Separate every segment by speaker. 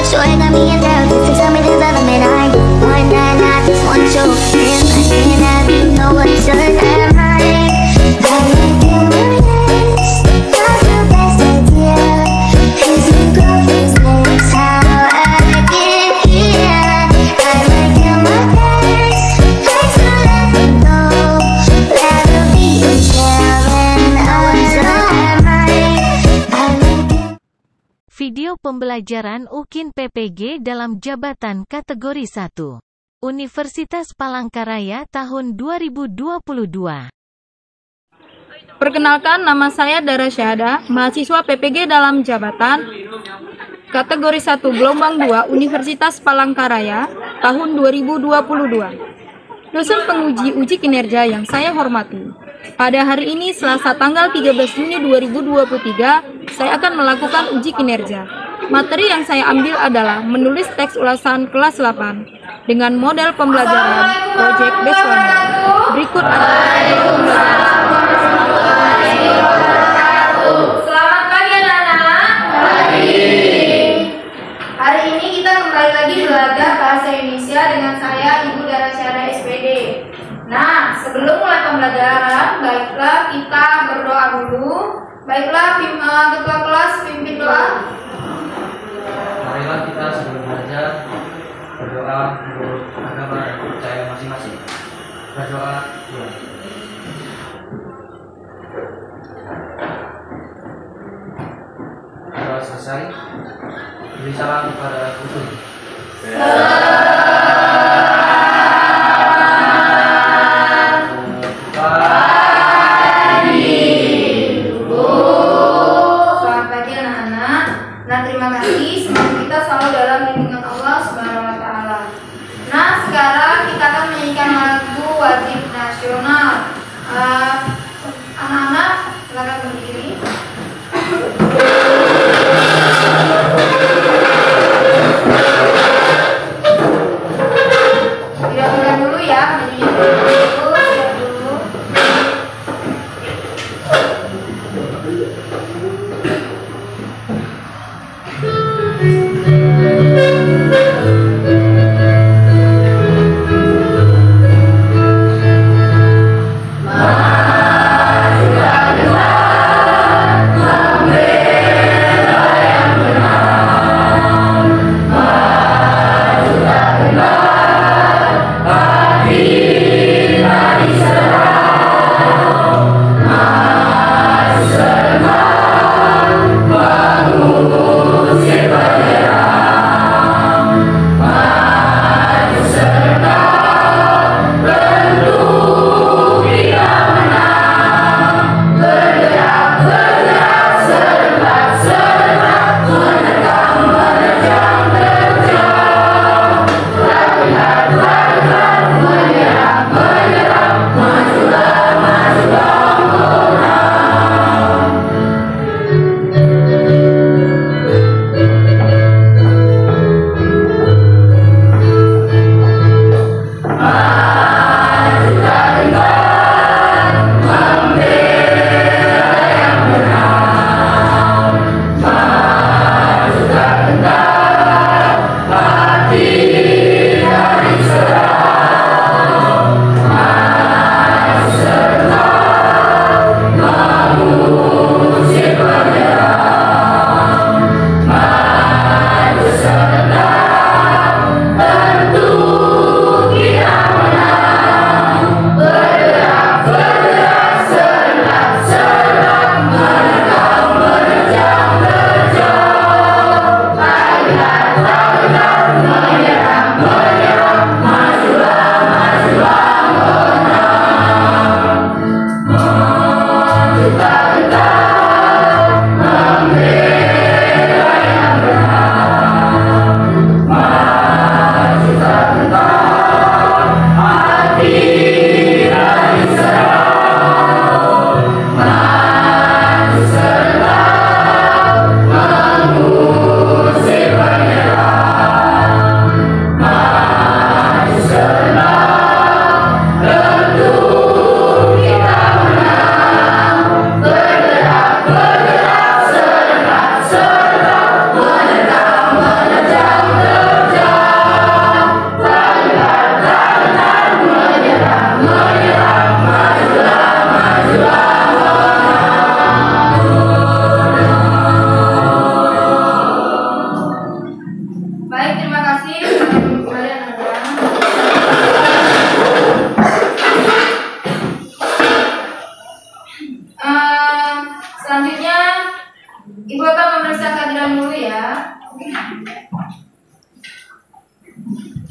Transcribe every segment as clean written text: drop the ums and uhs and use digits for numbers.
Speaker 1: Sure got me in doubt. So tell me there's other men I one night, not just one show. And I can't have you know what should am I? I like your words, not the best idea. His new girlfriend's name's how I get here. I like your mothers, thanks for letting go. Rather be in jail than am I? I like it.
Speaker 2: Video pembelajaran UKIN PPG dalam jabatan kategori 1. Universitas Palangkaraya tahun 2022.
Speaker 3: Perkenalkan, nama saya Dara Syahada, mahasiswa PPG dalam jabatan kategori 1 gelombang 2 Universitas Palangkaraya tahun 2022. Dosen penguji uji kinerja yang saya hormati. Pada hari ini Selasa tanggal 13 Juni 2023, saya akan melakukan uji kinerja. Materi yang saya ambil adalah menulis teks ulasan kelas 8 dengan model pembelajaran Project Based Learning. Berikut
Speaker 4: Selamat pagi anak-anak. Hari ini kita kembali lagi belajar bahasa Indonesia dengan saya Ibu Dara Syahada SPD. Nah, sebelum mulai pembelajaran, baiklah kita berdoa dulu. Baiklah, ketua kelas pimpin doa.
Speaker 5: Marilah kita sebelum belajar berdoa menurut agama dan percaya masing-masing. Berdoa dua. Doa selesai. Beri salam kepada Tuhan.
Speaker 4: Selamat pagi anak-anak. Nah, terima kasih. Semoga kita selalu dalam lindungan Allah Subhanahu wa taala. Nah, sekarang kita akan menyanyikan lagu wajib nasional. Anak-anak, silakan berdiri. Dilakukan dulu ya, menyanyikan dulu, siap dulu.
Speaker 1: Marilah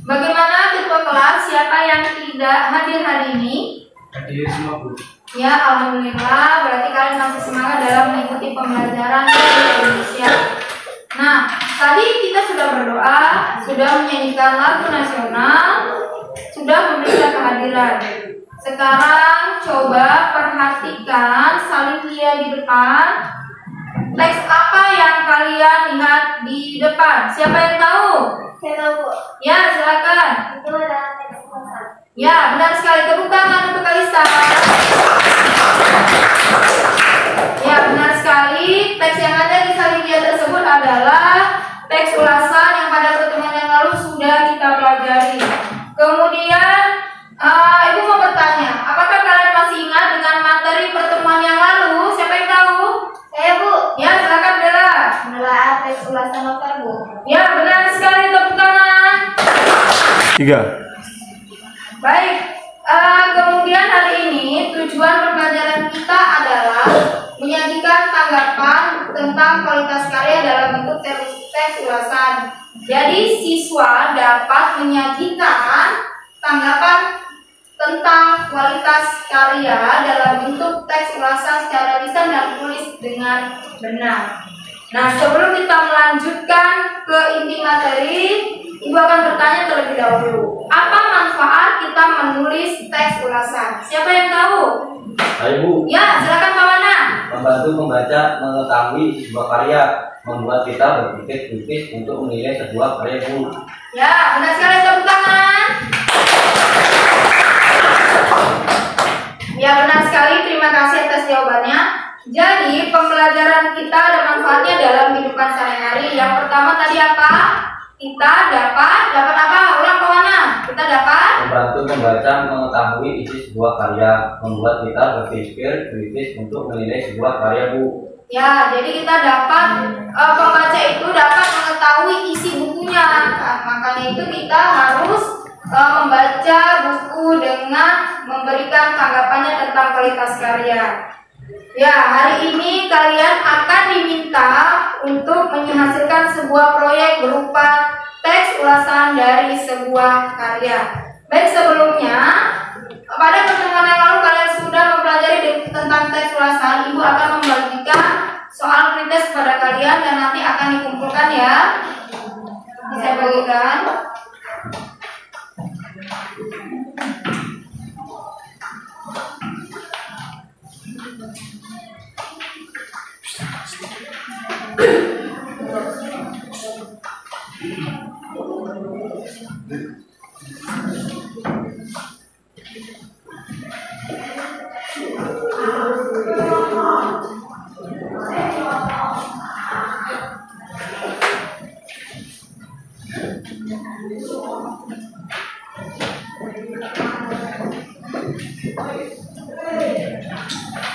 Speaker 4: Bagaimana ketua kelas? Siapa yang tidak hadir hari ini?
Speaker 5: Hadir semua, Bu.
Speaker 4: Ya, alhamdulillah. Berarti kalian masih semangat dalam mengikuti pembelajaran bahasa Indonesia. Nah, tadi kita sudah berdoa, sudah menyanyikan lagu nasional, sudah memeriksa kehadiran. Sekarang coba perhatikan, saling lihat di depan. Teks apa yang kalian lihat di depan? Siapa yang tahu?
Speaker 1: Saya tahu.
Speaker 4: Ya, silakan.
Speaker 1: Itu adalah teks ulasan.
Speaker 4: Ya, benar sekali. Tepuk tangan untuk Kalista. Ya, benar sekali. Teks yang ada di saling lihat tersebut adalah teks ulasan yang pada pertemuan yang lalu sudah kita pelajari. Kemudian, Ibu mau bertanya, apakah kalian masih ingat dengan materi pertemuan yang lalu? Siapa yang tahu?
Speaker 1: Saya, Bu.
Speaker 4: Ya, silakan Bella.
Speaker 1: Adalah teks ulasan novel, Bu.
Speaker 4: Ya, benar sekali. Tepuk tangan.
Speaker 6: 3.
Speaker 4: Baik, kemudian hari ini tujuan pembelajaran kita adalah menyajikan tanggapan tentang kualitas karya dalam bentuk teks ulasan. Jadi siswa dapat menyajikan tanggapan tentang kualitas karya dalam bentuk teks ulasan secara lisan dan tulis dengan benar. Nah, sebelum kita melanjutkan ke inti materi, Ibu akan bertanya terlebih dahulu, apa manfaat kita menulis teks ulasan? Siapa yang tahu?
Speaker 7: Ayo, Bu.
Speaker 4: Ya, silakan Pak Wana.
Speaker 7: Membantu pembaca mengetahui sebuah karya, membuat kita berpikir kritis untuk menilai sebuah karya, Bu.
Speaker 4: Ya, benar sekali, tepuk tangan. Ya, benar sekali, terima kasih atas jawabannya. Jadi, pembelajaran kita ada manfaatnya dalam kehidupan sehari-hari. Yang pertama tadi apa? Kita dapat apa? Ulang Pak Wana. Kita dapat
Speaker 7: Membantu pembaca mengetahui isi sebuah karya, membuat kita berpikir kritis untuk menilai sebuah karya, Bu.
Speaker 4: ya, jadi kita dapat pembaca itu dapat mengetahui isi bukunya. Nah, makanya itu kita harus membaca buku dengan memberikan tanggapannya tentang kualitas karya. Ya, hari ini kalian akan diminta untuk menghasilkan sebuah proyek berupa teks ulasan dari sebuah karya. Baik, sebelumnya pada pertemuan yang lalu kalian sudah mempelajari tentang teks ulasan. Ibu akan membagikan soal pretest kepada kalian dan nanti akan dikumpulkan ya. Saya bagikan.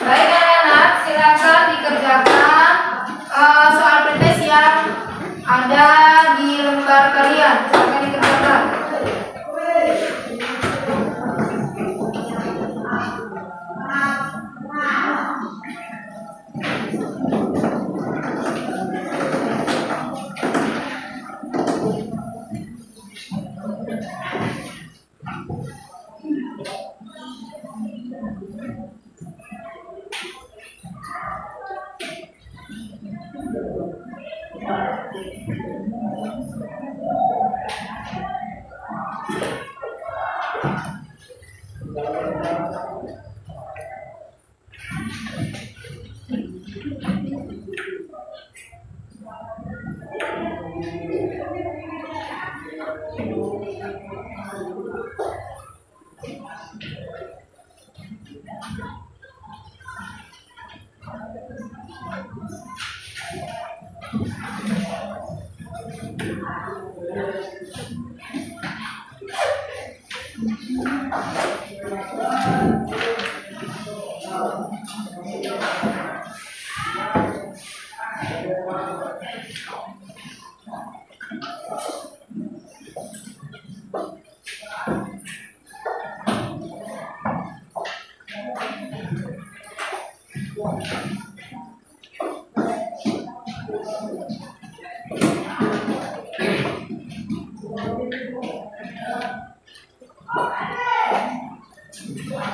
Speaker 4: Baik anak-anak, silakan dikerjakan soal pretest yang ada di lembar kalian. Silakan dikerjakan.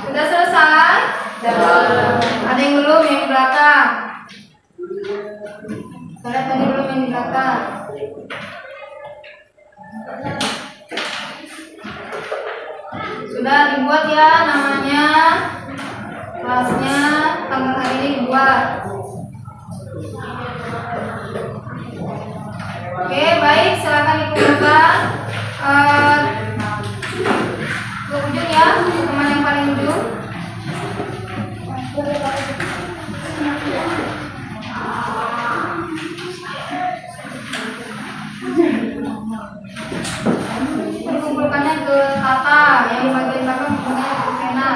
Speaker 4: Sudah selesai? Ada yang belum yang di belakang? Ada tadi belum yang di belakang? Sudah dibuat ya namanya, kelasnya, tanggal hari ini dibuat. Oke, baik, silakan dikumpulkan ke ujung ya, teman yang paling ujung. Kumpulkannya ke tata, yang di bagian belakang kumpulkannya ke pena.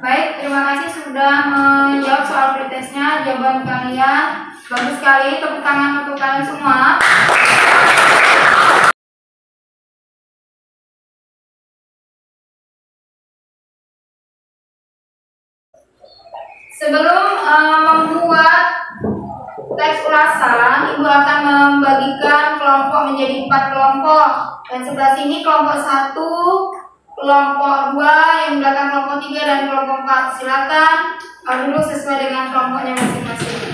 Speaker 4: Baik, terima kasih sudah menjawab soal pretestnya. Jawaban kalian bagus sekali. Tepuk tangan untuk kalian semua. Sebelum membuat teks ulasan, Ibu akan membagikan kelompok menjadi 4 kelompok. Dan sebelah sini kelompok 1, kelompok 2, yang belakang kelompok 3 dan kelompok 4. Silakan duduk sesuai dengan kelompoknya masing-masing.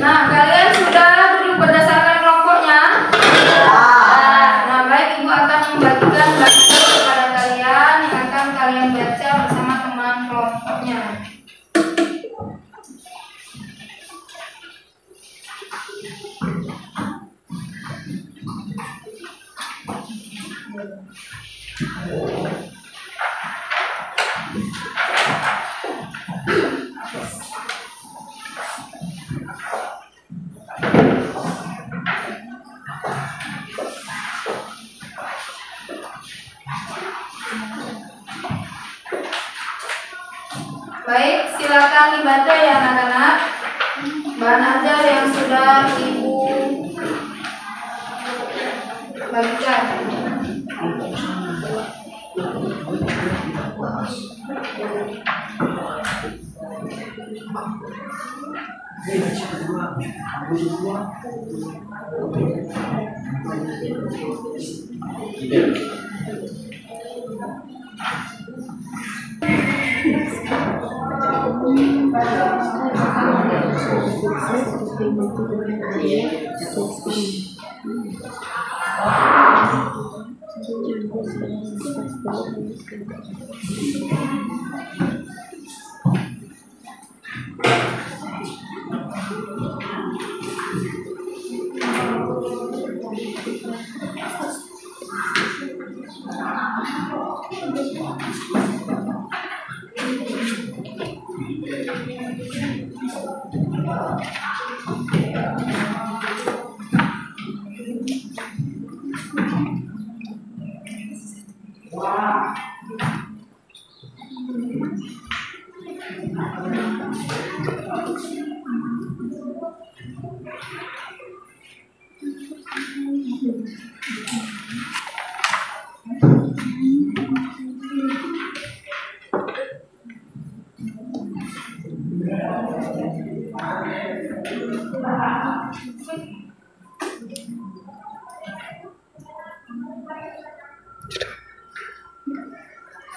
Speaker 4: Nah, kalian sudah duduk berdasarkan kelompoknya? Nah, baik, Ibu akan membagikan bagian kepada kalian yang akan kalian baca bersama teman kelompoknya. Baik, silakan dibaca ya anak-anak. Bahan ajar yang sudah Ibu bagikan.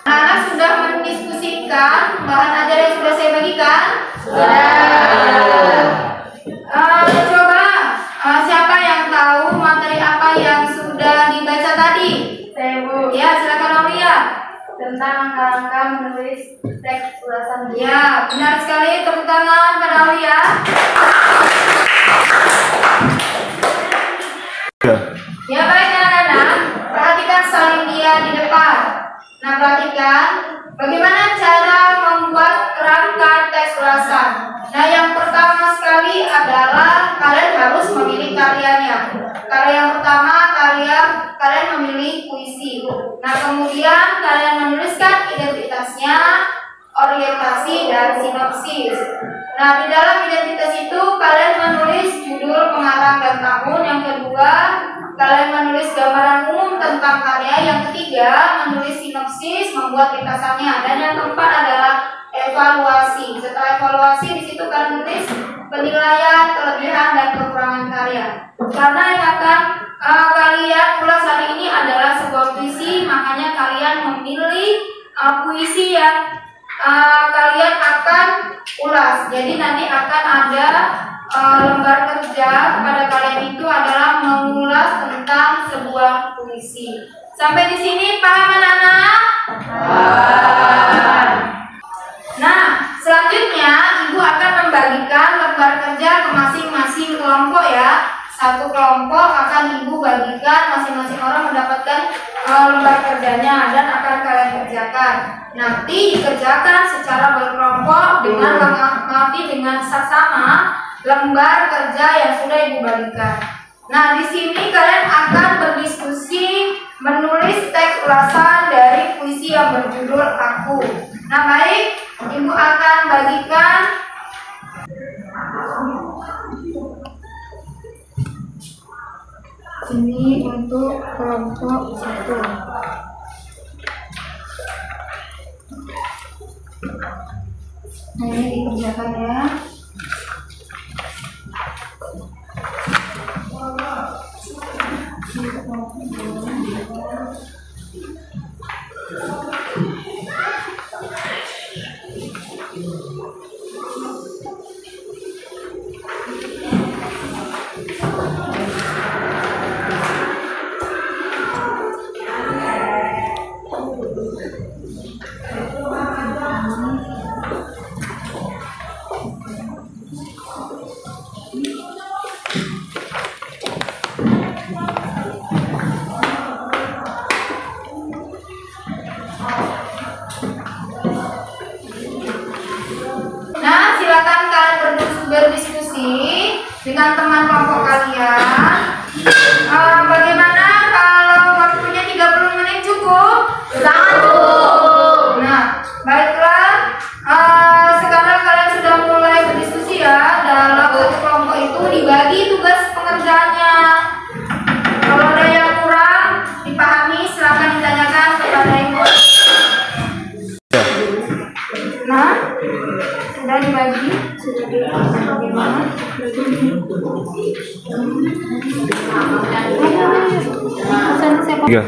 Speaker 4: Anak-anak sudah mendiskusikan bahan ajar yang sudah saya bagikan? Sudah. Coba siapa yang tahu materi apa yang sudah dibaca tadi? Saya, Bu. Ya, silakan Aulia. Tentang kerangka menulis teks ulasan. Ya, benar sekali. Tepuk tangan pada Aulia. Bagaimana cara membuat kerangka teks ulasan? Nah, yang pertama sekali adalah kalian harus memilih karyanya. Karya yang pertama, kalian memilih puisi. Nah, kemudian kalian menuliskan identitasnya, orientasi, dan sinopsis. Nah, di dalam identitas itu kalian menulis judul, pengarang, dan tahun. Yang kedua, kalian menulis gambaran umum tentang karya. Yang ketiga, menulis sinopsis, membuat ringkasannya. Dan yang keempat adalah evaluasi. Setelah evaluasi, di situ kalian menulis penilaian, kelebihan, dan kekurangan karya. Karena yang akan kalian ulas hari ini adalah sebuah puisi, makanya kalian memilih puisi yang kalian akan ulas. Jadi nanti akan ada lembar kerja kepada kalian, itu adalah mengulas tentang sebuah puisi. Sampai di sini paham anak-anak? Nah, selanjutnya Ibu akan membagikan lembar kerja ke masing-masing kelompok ya. Satu kelompok akan Ibu bagikan, masing-masing orang mendapatkan lembar kerjanya dan akan kalian kerjakan. Nanti dikerjakan secara berkelompok dengan mengamati dengan saksama lembar kerja yang sudah Ibu bagikan. Nah, di sini kalian akan berdiskusi menulis teks ulasan dari puisi yang berjudul Aku. Nah, baik, Ibu akan bagikan ini untuk kelompok 1. Nah, ini dikerjakan ya. Berdiskusi dengan teman kelompok kalian. Bagaimana kalau waktunya 30 menit cukup? Sangat cukup. Nah, baiklah. Sekarang kalian sudah mulai berdiskusi ya. Dalam satu kelompok itu dibagi tugas pengerjaannya. Kalau ada yang kurang dipahami, silakan ditanyakan kepada Ibu. Nah, sudah dibagi. Bagaimana?
Speaker 6: Tiga.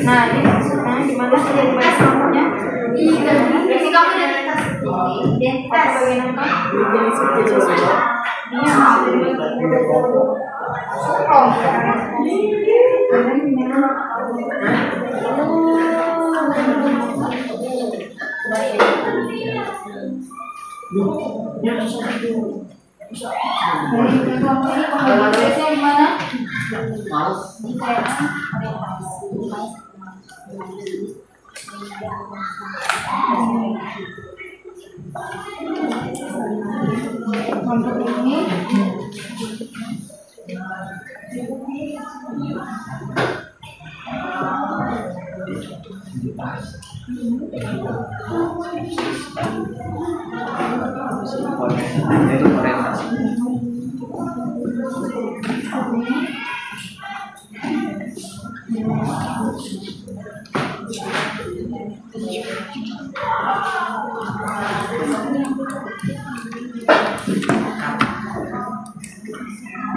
Speaker 4: Nah, gimana sudah dibagi kelompoknya? Berarti kamu identitas. Bagian apa?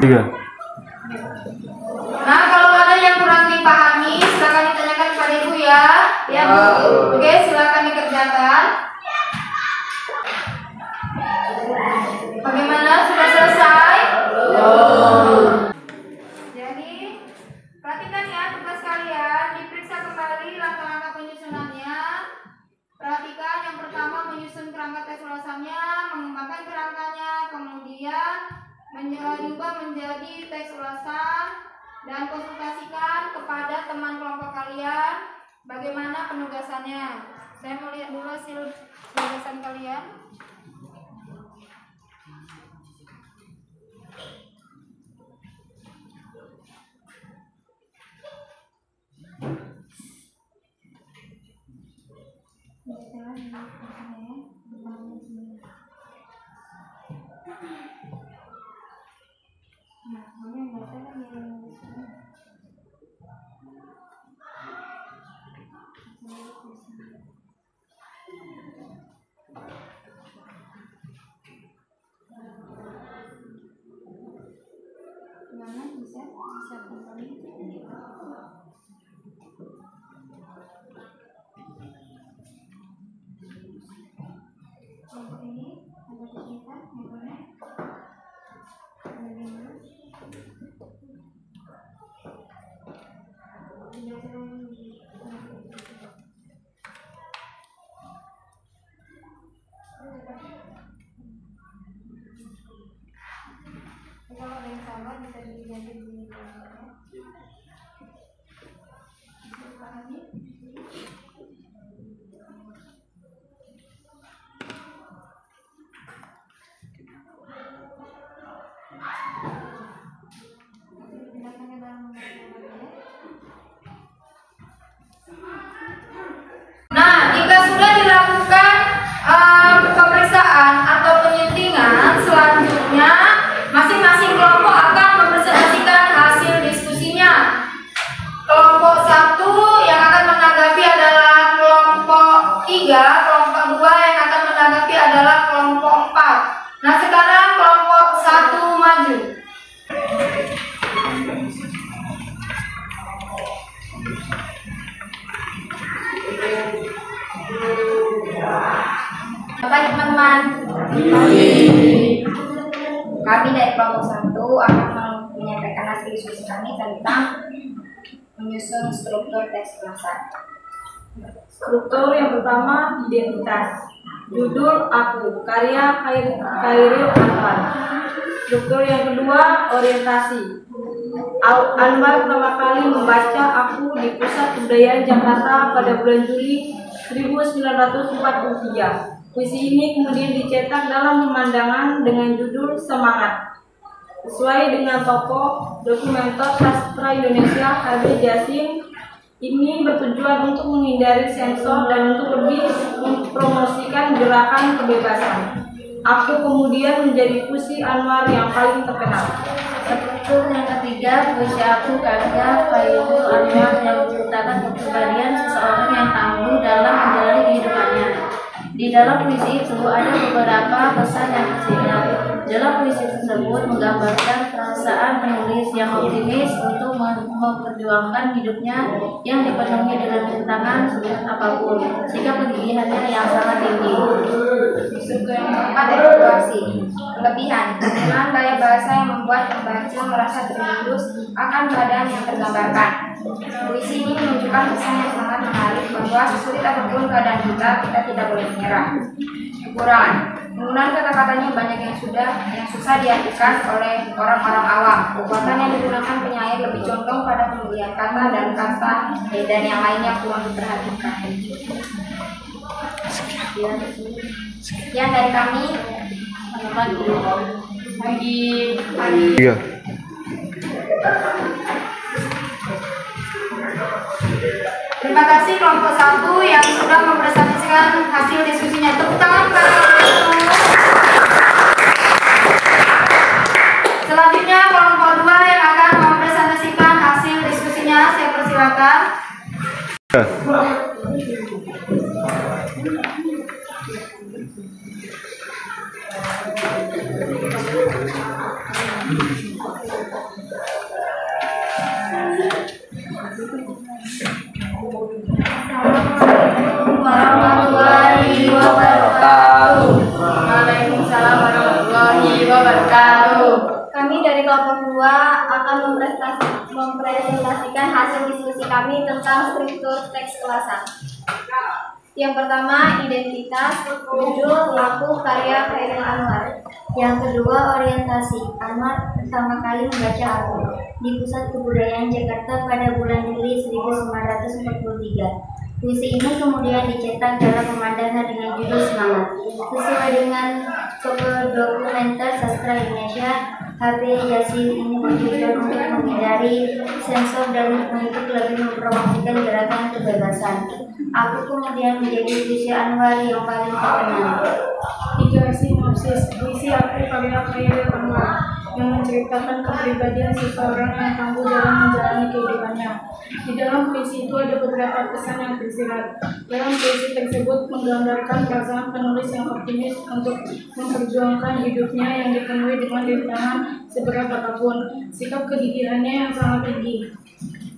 Speaker 6: Tiga.
Speaker 4: Nah, kalau ada yang kurang dipahami, silakan ditanyakan kepada Ibu ya. Ya, Bu. Oke, silakan dikerjakan. Bagaimana? Sudah selesai? Jadi, perhatikan ya tugas kalian. Diperiksa kembali langkah-langkah penyusunannya. Perhatikan yang pertama, menyusun kerangka teks ulasannya, mengembangkan kerangkanya, kemudian diubah menjadi teks ulasan, dan konsultasikan kepada teman kelompok kalian bagaimana penugasannya. Saya mau lihat dulu hasil gagasan kalian. Kalau ada yang sama bisa diganti di Nah, jika sudah dilakukan pemeriksaan atau penyuntingan, selanjutnya masing-masing kelompok akan mempresentasikan hasil diskusinya. Kelompok 1 yang akan menanggapi adalah kelompok 3, kelompok 2 yang akan menanggapi adalah kelompok 4. Nah, sekarang kelompok 1 maju. Baik teman-teman, kami dari kelompok 1 akan menyampaikan hasil diskusi kami tentang menyusun struktur teks kelasan.
Speaker 8: Struktur yang pertama, identitas. Judul Aku, karya Khairil Anwar. Struktur yang kedua, orientasi. Anwar pertama kali membaca Aku di Pusat Kebudayaan Jakarta pada bulan Juli 1943. Puisi ini kemudian dicetak dalam pemandangan dengan judul Semangat. Sesuai dengan tokoh dokumenter sastra Indonesia Habib Yasin, ini bertujuan untuk menghindari sensor dan untuk lebih mempromosikan gerakan kebebasan. Aku kemudian menjadi puisi Anwar yang paling terkenal.
Speaker 9: Struktur yang ketiga, puisi Aku karya Khairil Anwar yang menceritakan kepribadian seseorang yang tangguh dalam menjalani kehidupannya. Di dalam puisi itu ada beberapa pesan yang tersirat. Dalam puisi tersebut menggambarkan perasaan penulis yang optimis untuk memperjuangkan hidupnya yang dipenuhi dengan rintangan seberat apapun, sehingga kegigihannya yang sangat tinggi.
Speaker 4: Struktur yang keempat, evaluasi. Kelebihan dengan gaya bahasa yang membuat pembaca merasa terhindus akan keadaan yang tergambarkan. Puisi ini menunjukkan pesan yang sangat menarik bahwa sesulit apapun keadaan kita tidak boleh menyerah. Kekurangan, penggunaan kata-katanya banyak yang susah diartikan oleh orang-orang awam. Kekuatan yang digunakan penyair lebih condong pada pemilihan kata dan kata dan yang lainnya kurang diperhatikan. Sekian dari kami.
Speaker 6: Tiga.
Speaker 4: Terima kasih kelompok 1 yang sudah mempresentasikan hasil diskusinya. Tepuk tangan para kelompok. Selanjutnya kelompok 2 yang akan mempresentasikan hasil diskusinya. Saya persilakan.
Speaker 9: Warahmatullahi wabarakatuh. Waalaikumsalam warahmatullahi wabarakatuh.
Speaker 1: Kami dari kelompok 2 akan mempresentasikan hasil diskusi kami tentang struktur teks kelasan. Yang pertama, identitas. Judul Aku karya Khairil Anwar. Yang kedua, orientasi. Anwar pertama kali membaca Aku di Pusat Kebudayaan Jakarta pada bulan Juli 1943.
Speaker 9: Puisi ini kemudian dicetak dalam pemandangan dengan judul Semangat. Sesuai dengan tokoh dokumenter sastra Indonesia, HB Yasin ini bertujuan untuk menghindari sensor dan untuk lebih mempromosikan gerakan kebebasan. Aku kemudian menjadi puisi Anwar yang paling terkenal.
Speaker 8: 3. Sinopsis. Puisi aku karya Khairil Anwar yang menceritakan kepribadian seseorang yang tangguh dalam menjalani kehidupannya. Di dalam puisi itu ada beberapa pesan yang tersirat. Dalam puisi tersebut menggambarkan perasaan penulis yang optimis untuk memperjuangkan hidupnya yang dipenuhi dengan rintangan seberat apapun. Sikap kegigihannya yang sangat tinggi.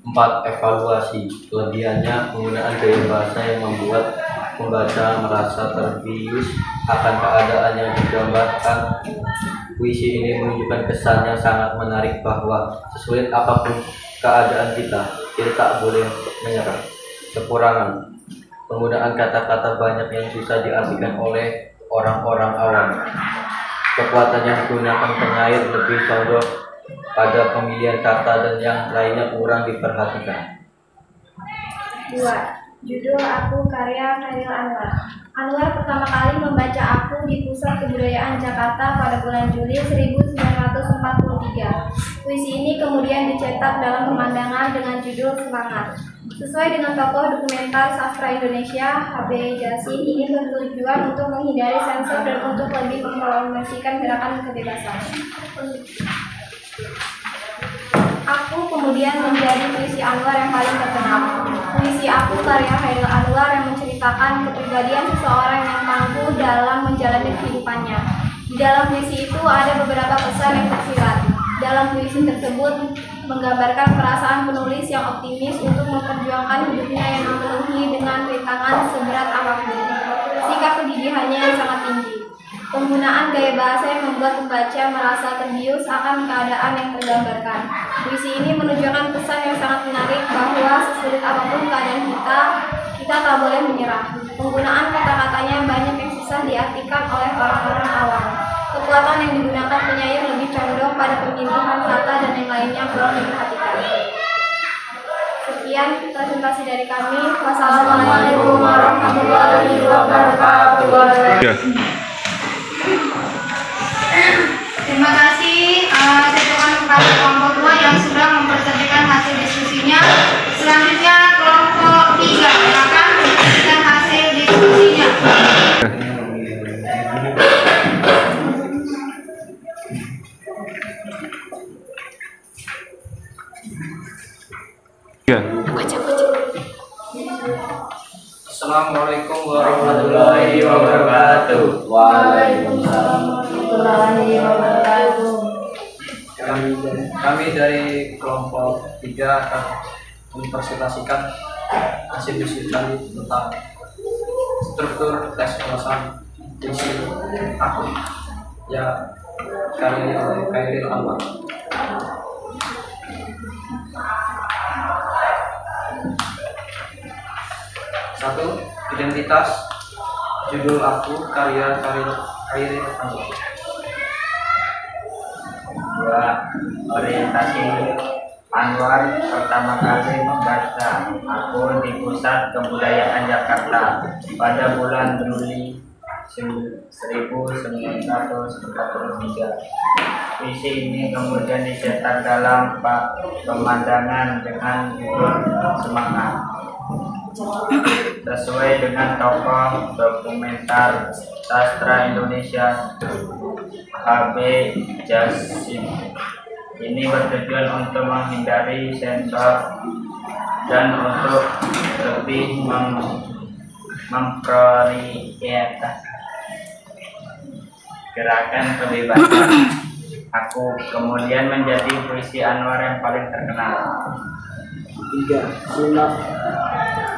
Speaker 7: 4. Evaluasi. Kelebihannya penggunaan gaya bahasa yang membuat pembaca merasa terbius akan keadaan yang digambarkan. Puisi ini menunjukkan kesan yang sangat menarik bahwa sesulit apapun keadaan kita tak boleh menyerah. Kekurangan. Penggunaan kata-kata banyak yang susah diartikan oleh orang-orang awam. Kekuatan yang digunakan penyair lebih condong pada pemilihan kata dan yang lainnya kurang diperhatikan.
Speaker 4: 2. Judul Aku karya Khairil Anwar. Anwar pertama kali membaca Aku di Pusat Kebudayaan Jakarta pada bulan Juli 1943. Puisi ini kemudian dicetak dalam pemandangan dengan judul Semangat. Sesuai dengan tokoh dokumenter sastra Indonesia, HB Yasin ini bertujuan untuk menghindari sensor dan untuk lebih mempromosikan gerakan kebebasan. Aku kemudian menjadi puisi Anwar yang paling terkenal. Puisi Aku karya Khairil Anwar yang menceritakan kepribadian seseorang yang tangguh dalam menjalani kehidupannya. Di dalam puisi itu ada beberapa pesan yang tersirat. Dalam puisi tersebut menggambarkan perasaan penulis yang optimis untuk memperjuangkan hidupnya yang dipenuhi dengan rintangan seberat apapun. Sikap kegigihannya yang sangat tinggi. Penggunaan gaya bahasa yang membuat pembaca merasa terbius akan keadaan yang tergambarkan. Puisi ini menunjukkan pesan yang sangat menarik bahwa sesulit apapun keadaan kita tak boleh menyerah. Penggunaan kata-katanya banyak yang susah diartikan oleh orang-orang awam. Kekuatan yang digunakan penyair lebih condong pada pemilihan kata dan yang lainnya kurang diperhatikan. Sekian presentasi dari kami. Wassalamualaikum warahmatullahi wabarakatuh. Terima kasih diucapkan kepada kelompok 2 yang sudah mempresentasikan hasil diskusinya. Selanjutnya kelompok 3 yang akan mempresentasikan hasil diskusinya.
Speaker 5: Assalamualaikum warahmatullahi wabarakatuh.
Speaker 9: Waalaikumsalam warahmatullahi wabarakatuh.
Speaker 5: Kami dari kelompok 3 akan mempresentasikan hasil diskusi kami tentang struktur tes wawasan puisi Aku ya karya Khairil Anwar. Satu, identitas. Judul Aku karya Khairil Anwar.
Speaker 10: 2. Orientasi. Anwar pertama kali membaca Aku di Pusat Kebudayaan Jakarta pada bulan Juli 1943. Puisi ini kemudian dicetak dalam pemandangan dengan judul Semangat. Sesuai dengan tokoh dokumenter sastra Indonesia HB Yasin ini bertujuan untuk menghindari sensor dan untuk lebih memprioritaskan gerakan kebebasan. Aku kemudian menjadi puisi Anwar yang paling terkenal.
Speaker 11: 3.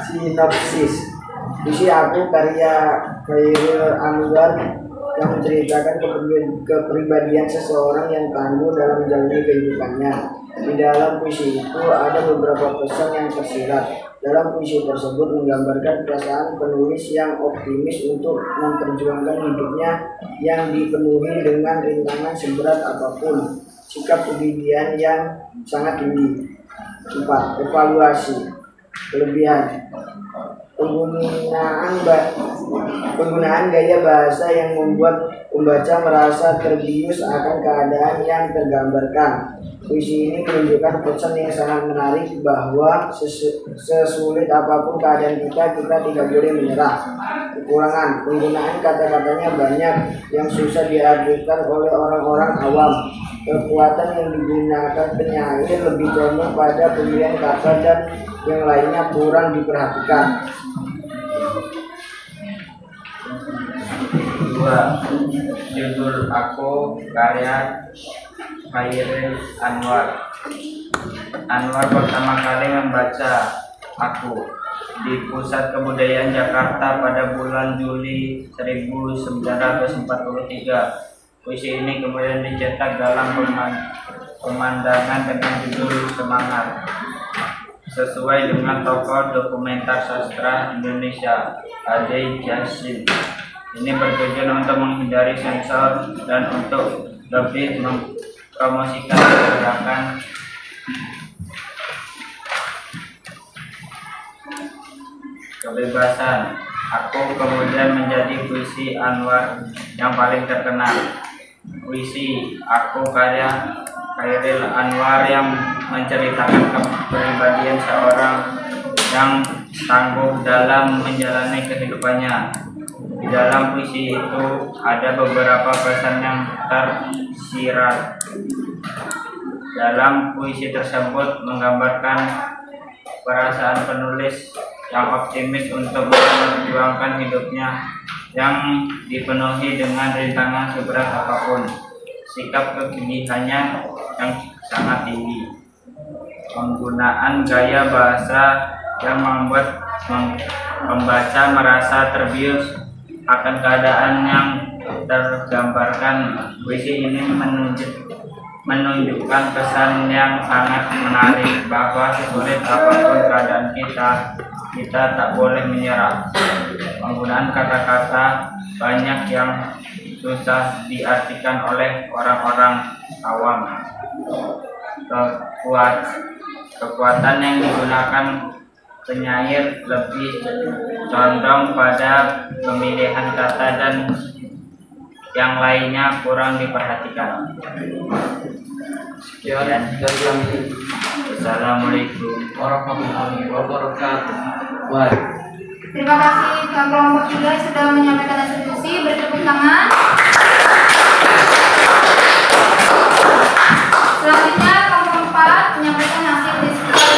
Speaker 11: Sinopsis. Puisi Aku karya Khairil Anwar yang menceritakan kepribadian seseorang yang tangguh dalam menjalani kehidupannya. Di dalam puisi itu ada beberapa pesan yang tersirat. Dalam puisi tersebut menggambarkan perasaan penulis yang optimis untuk memperjuangkan hidupnya yang dipenuhi dengan rintangan seberat apapun. Sikap kegigihan yang sangat tinggi. 4. Evaluasi. kelebihan. Penggunaan gaya bahasa yang membuat pembaca merasa terbius akan keadaan yang tergambarkan. Puisi ini menunjukkan pesan yang sangat menarik bahwa sesulit apapun keadaan kita tidak boleh menyerah. Kekurangan, penggunaan kata-katanya banyak yang susah diartikan oleh orang-orang awam. Kekuatan yang digunakan penyair lebih condong pada pemilihan kata dan yang lainnya kurang diperhatikan.
Speaker 10: 2. Judul Aku karya Khairil Anwar. Anwar pertama kali membaca Aku di Pusat Kebudayaan Jakarta pada bulan Juli 1943. Puisi ini kemudian dicetak dalam pemandangan dengan judul Semangat, sesuai dengan tokoh dokumenter sastra Indonesia Ade Jasin. Ini bertujuan untuk menghindari sensor dan untuk lebih mempromosikan gerakan kebebasan. Aku kemudian menjadi puisi Anwar yang paling terkenal. Puisi Aku karya Khairil Anwar yang menceritakan kepribadian seorang yang tangguh dalam menjalani kehidupannya. Di dalam puisi itu ada beberapa pesan yang tersirat. Dalam puisi tersebut menggambarkan perasaan penulis yang optimis untuk memperjuangkan hidupnya yang dipenuhi dengan rintangan seberat apapun. Sikap kegigihannya yang sangat tinggi. Penggunaan gaya bahasa yang membuat pembaca merasa terbius akan keadaan yang tergambarkan. Puisi ini menunjukkan pesan yang sangat menarik bahwa sesulit apapun keadaan kita tak boleh menyerah. Penggunaan kata-kata banyak yang susah diartikan oleh orang-orang awam. Kekuatan yang digunakan penyair lebih condong pada pemilihan kata dan yang lainnya kurang diperhatikan.
Speaker 5: Sekian dari kami.
Speaker 10: Assalamualaikum
Speaker 5: warahmatullahi wabarakatuh.
Speaker 4: Terima kasih kelompok 3 sudah menyampaikan hasil diskusi. Beri tepuk tangan. Selanjutnya kelompok 4 menyampaikan hasil diskusi.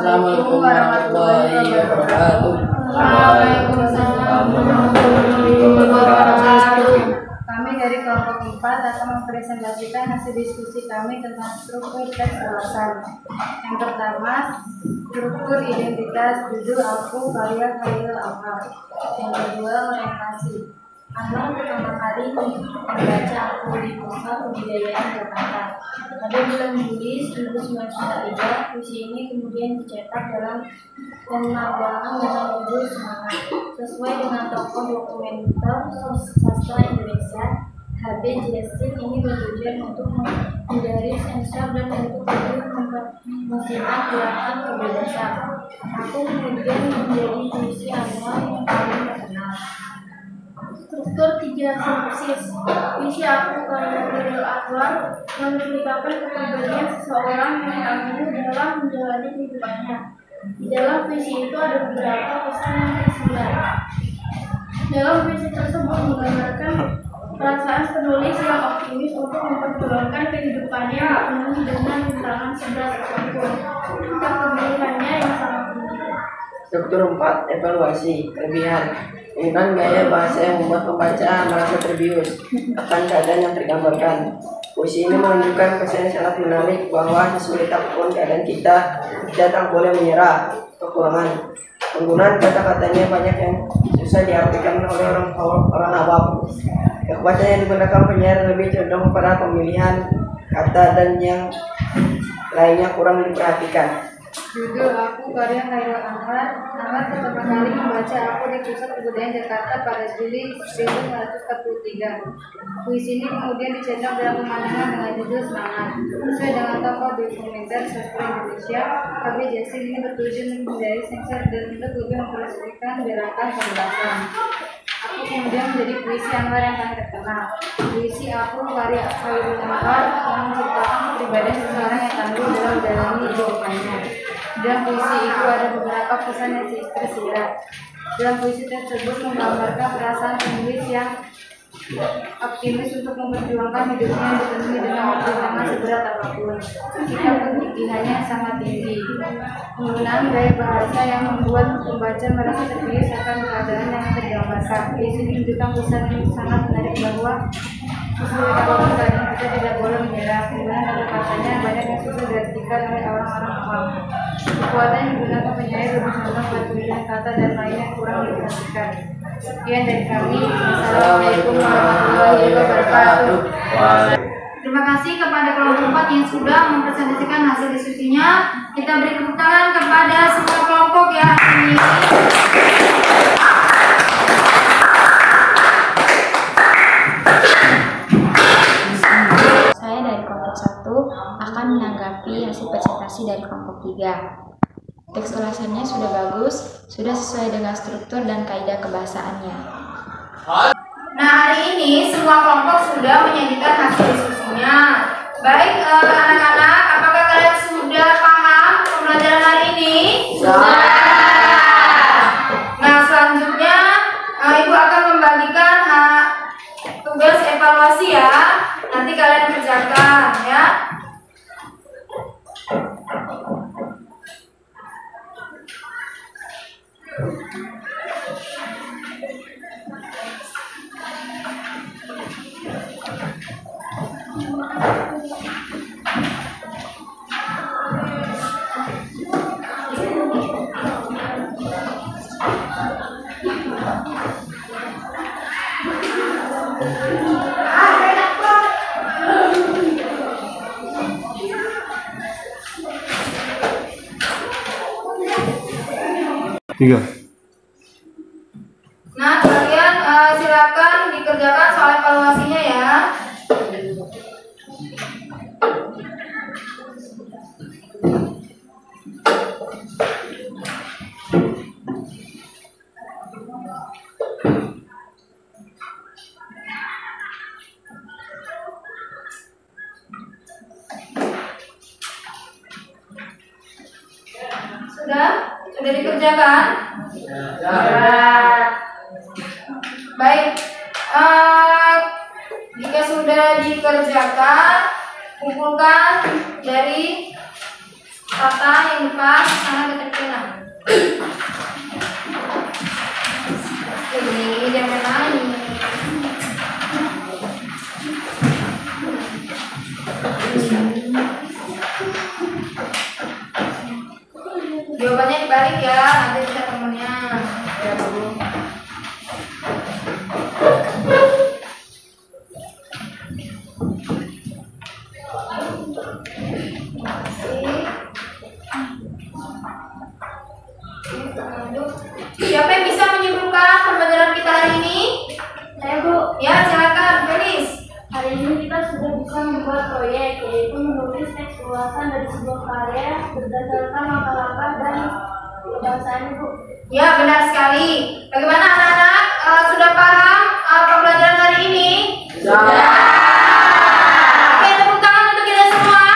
Speaker 6: Assalamualaikum warahmatullahi wabarakatuh.
Speaker 4: Waalaikumsalam warahmatullahi wabarakatuh.
Speaker 9: Kami dari kelompok 4 akan mempresentasikan hasil diskusi kami tentang struktur teks ulasan. Yang pertama, struktur identitas judul Aku karya Khairil Anwar. Yang kedua, orientasi. Anwar pertama kali membaca Aku di Pusat Kebudayaan Jakarta pada bulan Juli 1993. Puisi ini kemudian dicetak dalam pemandangan dengan judul Semangat, sesuai dengan tokoh dokumenter sastra Indonesia H.B. Jasin. Ini bertujuan untuk menghindari sensor dan untuk lebih mempromosikan gerakan kebebasan. Aku kemudian menjadi puisi Anwar yang paling terkenal. Struktur 3 sinopsis. Puisi Aku karya Khairil Anwar yang menceritakan kepribadian seseorang yang tangguh dalam menjalani kehidupannya. Di dalam puisi itu ada beberapa pesan yang tersirat. Dalam puisi tersebut menggambarkan perasaan penulis yang optimis untuk memperjuangkan kehidupannya dipenuhi dengan rintangan seberat apapun. Sikap kegigihannya yang sangat tinggi.
Speaker 6: Struktur 4. Evaluasi. Kelebihan. Penggunaan gaya bahasa yang membuat pembaca merasa terbius akan keadaan yang tergambarkan. Puisi ini menunjukkan pesan yang sangat menarik bahwa sesulit apapun keadaan kita tak boleh menyerah. Kekurangan. Penggunaan kata-katanya banyak yang susah diartikan oleh orang awam. Kekuatan yang digunakan penyair lebih condong pada pemilihan kata dan yang lainnya kurang diperhatikan.
Speaker 4: Judul aku karya Khairul Anwar. Anwar pertama kali membaca aku di Pusat Kebudayaan Jakarta pada Juli 1943. Puisi ini kemudian dicetak dalam pemandangan dengan judul Semangat. Sesuai dengan tokoh dokumenter sastra Indonesia, KB Jasin ini bertujuan menghindari sensor dan untuk lebih memperhatikan gerakan kebebasan. Aku kemudian menjadi puisi Anwar yang paling terkenal. Puisi aku karya Khairul Anwar yang menceritakan kepribadian seseorang yang tangguh dalam menjalani hidupnya. Dalam puisi itu ada beberapa pesan yang tersirat. Dalam puisi tersebut menggambarkan perasaan penulis yang optimis untuk memperjuangkan hidupnya yang dipenuhi dengan perjuangan seberat apapun. Sikap kegigihannya sangat tinggi. Penggunaan gaya bahasa yang membuat pembaca merasa terbius akan keadaan yang tergambarkan. Puisi menunjukkan pesan yang sangat menarik bahwa sesuai apapun keadaan kita tidak boleh menyerah. Kemudian ada katanya banyak yang susah diartikan oleh orang-orang awam. Kekuatan yang digunakan penyair lebih condong pada pilihan kata dan lain yang kurang diperhatikan. Sekian dari kami. Assalamualaikum warahmatullahi wabarakatuh. Terima kasih kepada kelompok 4 yang sudah mempresentasikan hasil diskusinya. Kita beri tepuk tangan kepada semua kelompok ya hari ini.
Speaker 12: Saya dari kelompok 1 akan menanggapi hasil presentasi dari kelompok 3. Teks ulasannya sudah bagus, sudah sesuai dengan struktur dan kaidah kebahasaannya.
Speaker 4: Nah, hari ini semua kelompok sudah menyajikan hasil diskusinya. Baik anak-anak, apakah kalian sudah paham pembelajaran hari ini? Sudah. Nah, selanjutnya Ibu akan membagikan tugas evaluasi ya. Nanti kalian kerjakan ya.
Speaker 7: Tiga.
Speaker 4: Nah, kalian silakan dikerjakan soal evaluasinya ya. Sudah dikerjakan? Sudah. Baik. Jika sudah dikerjakan, kumpulkan dari kata yang depan sana ke pena. Ini jangan main. Jawabannya dibalik ya, nanti bisa temennya. Ya, Bu. Siapa yang bisa menyimpulkan pembelajaran kita hari ini?
Speaker 9: Saya, Bu.
Speaker 4: Ya, silakan, Felis.
Speaker 9: Hari ini kita sudah bisa membuat proyek, yaitu menulis teks ulasan dari sebuah karya berdasarkan langkah-langkah dan kebahasaannya, Bu.
Speaker 4: Ya, benar sekali. Bagaimana anak-anak? Sudah paham pembelajaran hari ini? Sudah. Oke, tepuk tangan untuk kita semua.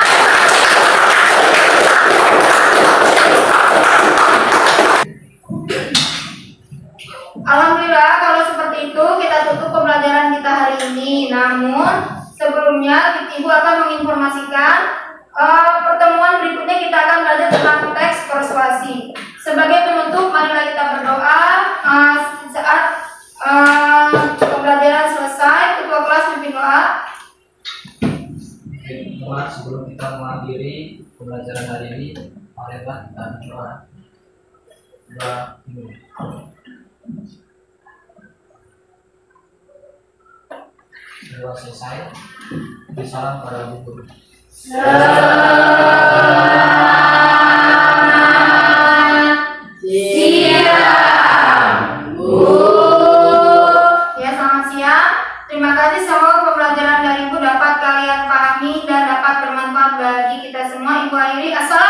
Speaker 4: Alhamdulillah, kalau seperti itu kita tutup pembelajaran kita hari ini. Namun sebelumnya Ibu akan menginformasikan pertemuan berikutnya kita akan belajar tentang teks persuasi. Sebagai penutup, marilah kita berdoa saat pembelajaran selesai. Ketua kelas memimpin doa.
Speaker 5: Teman, sebelum kita mengakhiri pembelajaran hari ini, marilah kita berdoa. Doa selesai. Salam para guru.
Speaker 4: bagi kita semua. Ibu akhiri, assalamualaikum.